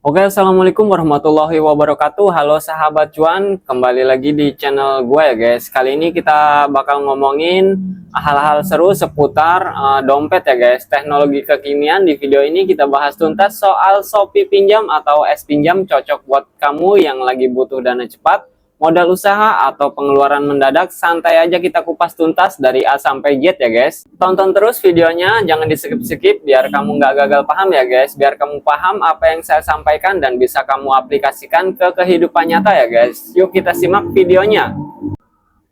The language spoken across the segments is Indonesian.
Oke, assalamualaikum warahmatullahi wabarakatuh. Halo sahabat cuan, kembali lagi di channel gue ya guys. Kali ini kita bakal ngomongin hal-hal seru seputar dompet ya guys. Teknologi kekinian. Di video ini kita bahas tuntas soal Shopee Pinjam atau S Pinjam, cocok buat kamu yang lagi butuh dana cepat, modal usaha, atau pengeluaran mendadak. Santai aja kita kupas tuntas dari A sampai Z ya guys. Tonton terus videonya, jangan di skip-skip biar kamu nggak gagal paham ya guys. Biar kamu paham apa yang saya sampaikan dan bisa kamu aplikasikan ke kehidupan nyata ya guys. Yuk kita simak videonya.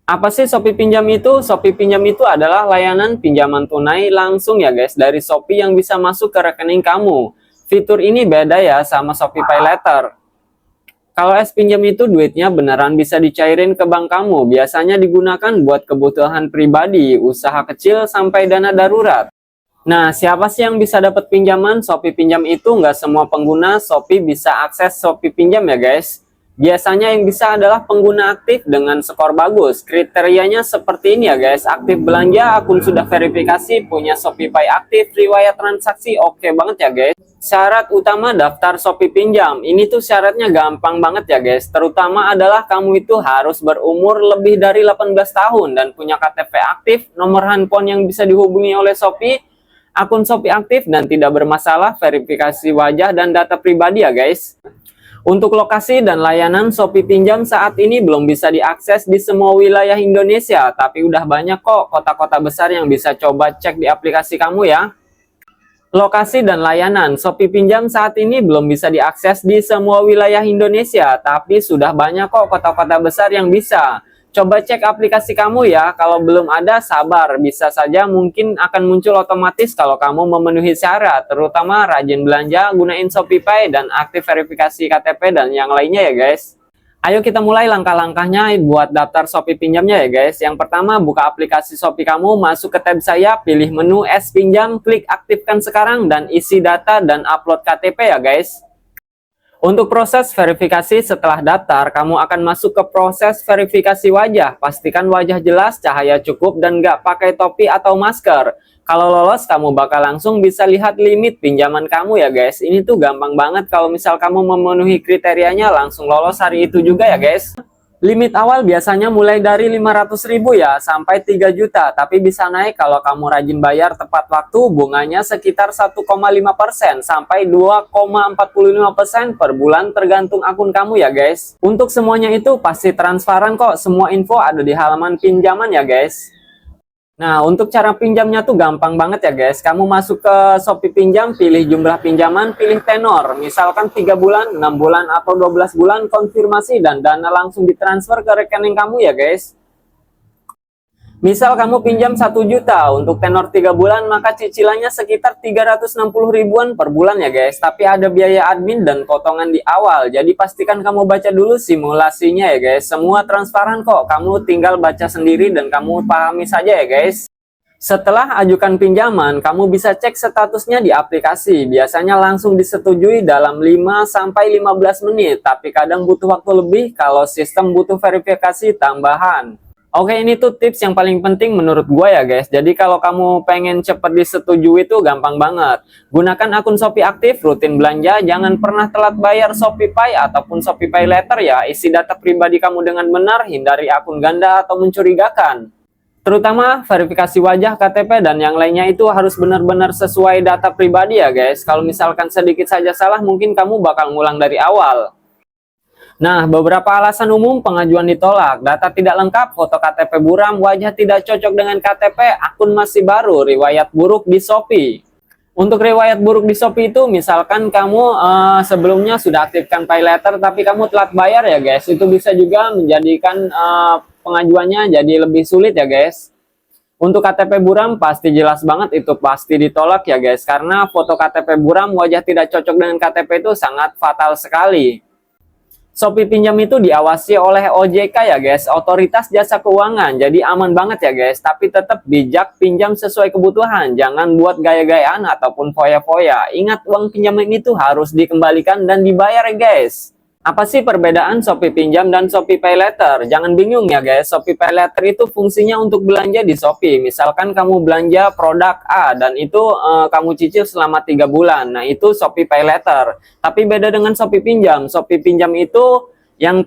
Apa sih Shopee Pinjam itu? Shopee Pinjam itu adalah layanan pinjaman tunai langsung ya guys dari Shopee yang bisa masuk ke rekening kamu. Fitur ini beda ya sama Shopee Pay Later. Kalau S pinjam itu duitnya beneran bisa dicairin ke bank kamu. Biasanya digunakan buat kebutuhan pribadi, usaha kecil, sampai dana darurat. Nah, siapa sih yang bisa dapat pinjaman Shopee Pinjam itu? Nggak semua pengguna Shopee bisa akses Shopee Pinjam ya guys. Biasanya yang bisa adalah pengguna aktif dengan skor bagus. Kriterianya seperti ini ya guys. Aktif belanja, akun sudah verifikasi, punya Shopee Pay aktif, riwayat transaksi oke banget ya guys. Syarat utama daftar Shopee Pinjam. Ini tuh syaratnya gampang banget ya guys. Terutama adalah kamu itu harus berumur lebih dari 18 tahun dan punya KTP aktif, nomor handphone yang bisa dihubungi oleh Shopee, akun Shopee aktif dan tidak bermasalah, verifikasi wajah dan data pribadi ya guys. Untuk lokasi dan layanan Shopee Pinjam saat ini belum bisa diakses di semua wilayah Indonesia, tapi udah banyak kok kota-kota besar yang bisa coba cek di aplikasi kamu ya. Lokasi dan layanan Shopee Pinjam saat ini belum bisa diakses di semua wilayah Indonesia, tapi sudah banyak kok kota-kota besar yang bisa. Coba cek aplikasi kamu ya, kalau belum ada sabar, bisa saja mungkin akan muncul otomatis kalau kamu memenuhi syarat, terutama rajin belanja, gunain Shopee Pay, dan aktif verifikasi KTP dan yang lainnya ya guys. Ayo kita mulai langkah-langkahnya buat daftar Shopee Pinjamnya ya guys. Yang pertama, buka aplikasi Shopee kamu, masuk ke tab saya, pilih menu S Pinjam, klik aktifkan sekarang, dan isi data dan upload KTP ya guys. Untuk proses verifikasi setelah daftar, kamu akan masuk ke proses verifikasi wajah. Pastikan wajah jelas, cahaya cukup, dan nggak pakai topi atau masker. Kalau lolos, kamu bakal langsung bisa lihat limit pinjaman kamu ya guys. Ini tuh gampang banget kalau misal kamu memenuhi kriterianya langsung lolos hari itu juga ya guys. Limit awal biasanya mulai dari 500.000 ya sampai 3 juta, tapi bisa naik kalau kamu rajin bayar tepat waktu. Bunganya sekitar 1,5% sampai 2,45% per bulan tergantung akun kamu ya guys. Untuk semuanya itu pasti transparan kok, semua info ada di halaman pinjaman ya guys. Nah, untuk cara pinjamnya tuh gampang banget ya guys. Kamu masuk ke Shopee Pinjam, pilih jumlah pinjaman, pilih tenor. Misalkan 3 bulan, 6 bulan, atau 12 bulan, konfirmasi dan dana langsung ditransfer ke rekening kamu ya guys. Misal kamu pinjam 1 juta untuk tenor 3 bulan, maka cicilannya sekitar 360 ribuan per bulan ya guys. Tapi ada biaya admin dan potongan di awal. Jadi pastikan kamu baca dulu simulasinya ya guys. Semua transparan kok, kamu tinggal baca sendiri dan kamu pahami saja ya guys. Setelah ajukan pinjaman, kamu bisa cek statusnya di aplikasi. Biasanya langsung disetujui dalam 5-15 menit. Tapi kadang butuh waktu lebih kalau sistem butuh verifikasi tambahan. Oke, ini tuh tips yang paling penting menurut gue ya guys. Jadi kalau kamu pengen cepet disetujui itu gampang banget. Gunakan akun Shopee aktif, rutin belanja, jangan pernah telat bayar Shopee Pay ataupun Shopee Pay Later ya. Isi data pribadi kamu dengan benar, hindari akun ganda atau mencurigakan. Terutama verifikasi wajah, KTP, dan yang lainnya itu harus benar-benar sesuai data pribadi ya guys. Kalau misalkan sedikit saja salah, mungkin kamu bakal ngulang dari awal. Nah, beberapa alasan umum pengajuan ditolak: data tidak lengkap, foto KTP buram, wajah tidak cocok dengan KTP, akun masih baru, riwayat buruk di Shopee. Untuk riwayat buruk di Shopee itu, misalkan kamu sebelumnya sudah aktifkan Pay Later tapi kamu telat bayar ya guys, itu bisa juga menjadikan pengajuannya jadi lebih sulit ya guys. Untuk KTP buram pasti jelas banget itu pasti ditolak ya guys, karena foto KTP buram, wajah tidak cocok dengan KTP itu sangat fatal sekali. Shopee Pinjam itu diawasi oleh OJK ya guys, Otoritas Jasa Keuangan. Jadi aman banget ya guys, tapi tetap bijak, pinjam sesuai kebutuhan. Jangan buat gaya-gayaan ataupun foya-foya. Ingat, uang pinjaman itu harus dikembalikan dan dibayar ya guys. Apa sih perbedaan Shopee Pinjam dan Shopee PayLater? Jangan bingung ya guys, Shopee PayLater itu fungsinya untuk belanja di Shopee. Misalkan kamu belanja produk A dan itu kamu cicil selama 3 bulan. Nah, itu Shopee PayLater. Tapi beda dengan Shopee Pinjam. Shopee Pinjam itu yang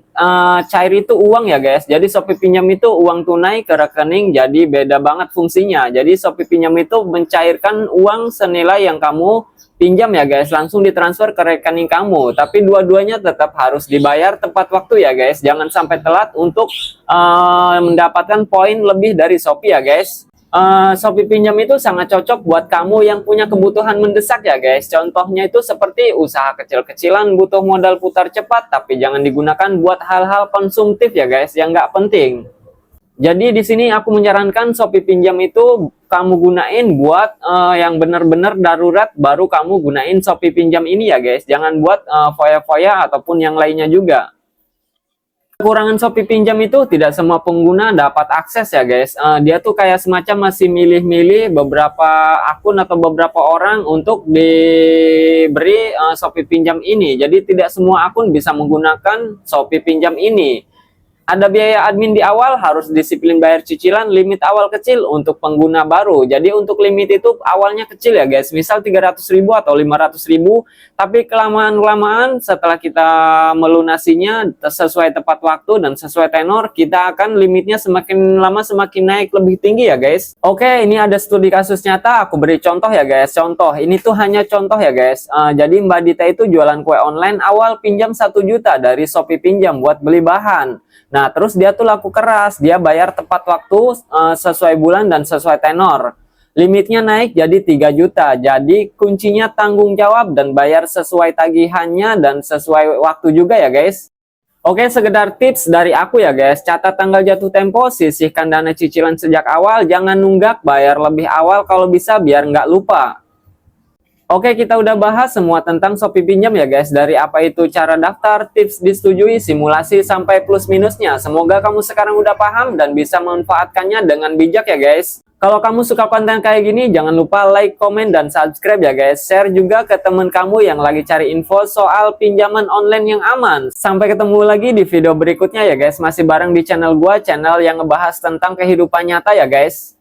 cair itu uang ya guys. Jadi Shopee Pinjam itu uang tunai ke rekening, jadi beda banget fungsinya. Jadi Shopee Pinjam itu mencairkan uang senilai yang kamu pinjam ya guys, langsung ditransfer ke rekening kamu. Tapi dua-duanya tetap harus dibayar tepat waktu ya guys. Jangan sampai telat untuk mendapatkan poin lebih dari Shopee ya guys. Shopee Pinjam itu sangat cocok buat kamu yang punya kebutuhan mendesak ya guys. Contohnya itu seperti usaha kecil-kecilan butuh modal putar cepat, tapi jangan digunakan buat hal-hal konsumtif ya guys yang nggak penting. Jadi di sini aku menyarankan Shopee Pinjam itu kamu gunain buat yang benar-benar darurat, baru kamu gunain Shopee Pinjam ini ya guys. Jangan buat foya-foya ataupun yang lainnya juga. Kekurangan Shopee Pinjam itu tidak semua pengguna dapat akses ya guys. Dia tuh kayak semacam masih milih-milih beberapa akun atau beberapa orang untuk diberi Shopee Pinjam ini. Jadi tidak semua akun bisa menggunakan Shopee Pinjam ini. Ada biaya admin di awal, harus disiplin bayar cicilan, limit awal kecil untuk pengguna baru. Jadi untuk limit itu awalnya kecil ya guys, misal 300.000 atau 500.000, tapi kelamaan-kelamaan setelah kita melunasinya sesuai tepat waktu dan sesuai tenor, kita akan limitnya semakin lama semakin naik lebih tinggi ya guys. Oke, ini ada studi kasus nyata, aku beri contoh ya guys. Contoh, ini tuh hanya contoh ya guys. Jadi Mbak Dita itu jualan kue online, awal pinjam 1 juta dari Shopee Pinjam buat beli bahan. Nah, terus dia tuh laku keras, dia bayar tepat waktu sesuai bulan dan sesuai tenor. Limitnya naik jadi 3 juta. Jadi kuncinya tanggung jawab dan bayar sesuai tagihannya dan sesuai waktu juga ya guys. Oke, sekedar tips dari aku ya guys. Catat tanggal jatuh tempo, sisihkan dana cicilan sejak awal, jangan nunggak, bayar lebih awal kalau bisa biar nggak lupa. Oke, kita udah bahas semua tentang Shopee Pinjam ya guys. Dari apa itu cara daftar, tips disetujui, simulasi, sampai plus minusnya. Semoga kamu sekarang udah paham dan bisa memanfaatkannya dengan bijak ya guys. Kalau kamu suka konten kayak gini, jangan lupa like, komen, dan subscribe ya guys. Share juga ke temen kamu yang lagi cari info soal pinjaman online yang aman. Sampai ketemu lagi di video berikutnya ya guys. Masih bareng di channel gua, channel yang ngebahas tentang kehidupan nyata ya guys.